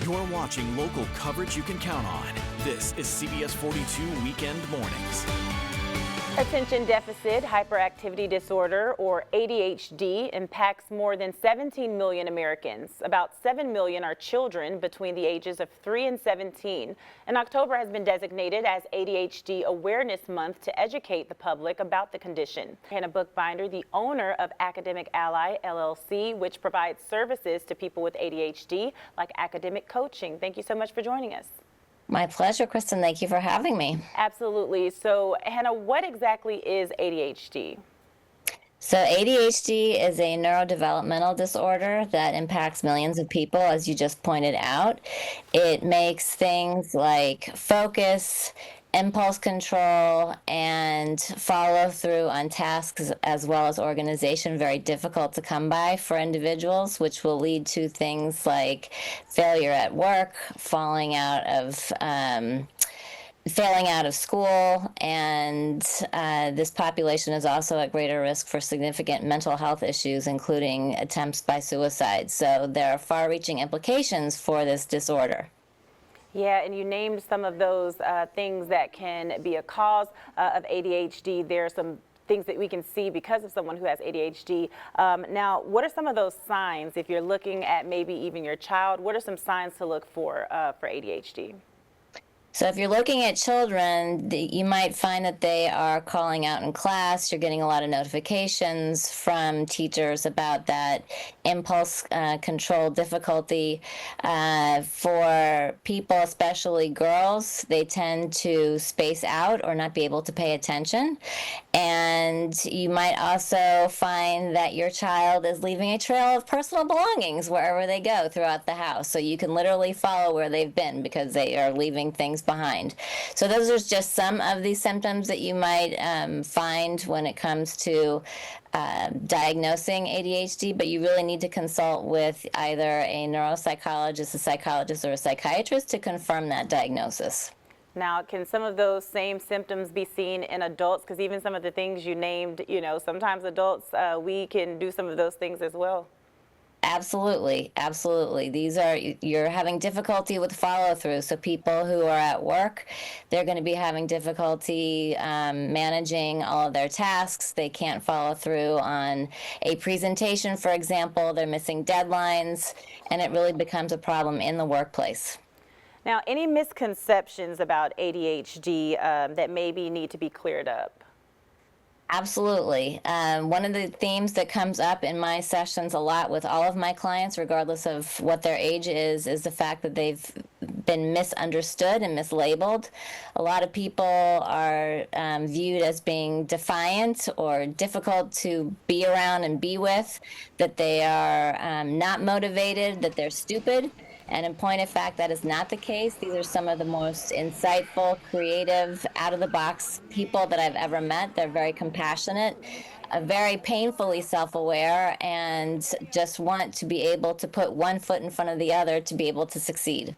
You're watching local coverage you can count on. This is CBS 42 Weekend Mornings. Attention deficit hyperactivity disorder, or ADHD, impacts more than 17 million Americans. About 7 million are children between the ages of 3 and 17. And October has been designated as ADHD Awareness Month to educate the public about the condition. Hannah Bookbinder, the owner of Academic Ally, LLC, which provides services to people with ADHD, like academic coaching. Thank you so much for joining us. My pleasure, Kristen. Thank you for having me. Absolutely. So, Hannah, what exactly is ADHD? So ADHD is a neurodevelopmental disorder that impacts millions of people, as you just pointed out. It makes things like focus, impulse control, and follow through on tasks, as well as organization, very difficult to come by for individuals, which will lead to things like failure at work, failing out of school, and this population is also at greater risk for significant mental health issues, including attempts by suicide. So there are far-reaching implications for this disorder. Yeah, and you named some of those things that can be a cause of ADHD. There are some things that we can see because of someone who has ADHD. Now, what are some of those signs, if you're looking at maybe even your child, what are some signs to look for ADHD? So if you're looking at children, you might find that they are calling out in class. You're getting a lot of notifications from teachers about that impulse control difficulty. For people, especially girls, they tend to space out or not be able to pay attention. And you might also find that your child is leaving a trail of personal belongings wherever they go throughout the house. So you can literally follow where they've been because they are leaving things behind. So those are just some of the symptoms that you might find when it comes to diagnosing ADHD, but you really need to consult with either a neuropsychologist, a psychologist, or a psychiatrist to confirm that diagnosis. Now, can some of those same symptoms be seen in adults? Because even some of the things you named, sometimes adults, we can do some of those things as well. Absolutely, absolutely. You're having difficulty with follow through. So people who are at work, they're going to be having difficulty managing all of their tasks. They can't follow through on a presentation, for example. They're missing deadlines, and it really becomes a problem in the workplace. Now, any misconceptions about ADHD that maybe need to be cleared up? Absolutely. One of the themes that comes up in my sessions a lot with all of my clients, regardless of what their age is the fact that they've been misunderstood and mislabeled. A lot of people are viewed as being defiant or difficult to be around and be with, that they are not motivated, that they're stupid. And in point of fact, that is not the case. These are some of the most insightful, creative, out-of-the-box people that I've ever met. They're very compassionate, very painfully self-aware, and just want to be able to put one foot in front of the other to be able to succeed.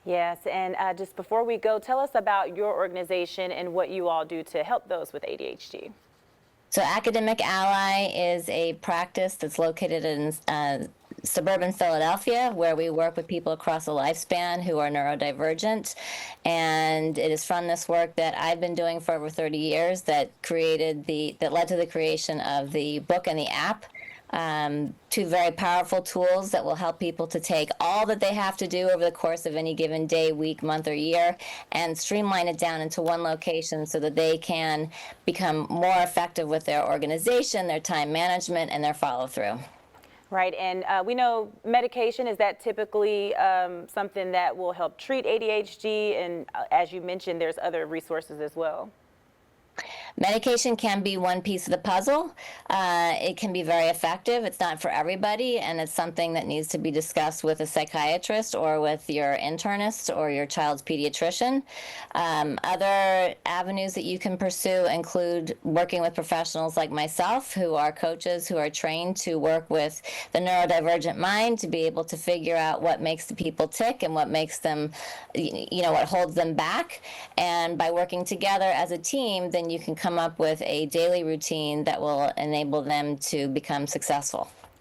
Yes, and just before we go, tell us about your organization and what you all do to help those with ADHD. So Academic Ally is a practice that's located in suburban Philadelphia, where we work with people across a lifespan who are neurodivergent. And it is from this work that I've been doing for over 30 years that led to the creation of the book and the app. Two very powerful tools that will help people to take all that they have to do over the course of any given day, week, month, or year and streamline it down into one location so that they can become more effective with their organization, their time management, and their follow-through. Right, and we know medication, is that typically something that will help treat ADHD? And as you mentioned, there's other resources as well. Medication can be one piece of the puzzle. It can be very effective. It's not for everybody, and it's something that needs to be discussed with a psychiatrist or with your internist or your child's pediatrician. Other avenues that you can pursue include working with professionals like myself, who are coaches who are trained to work with the neurodivergent mind to be able to figure out what makes the people tick and what makes them, what holds them back. And by working together as a team, then you can come up with a daily routine that will enable them to become successful.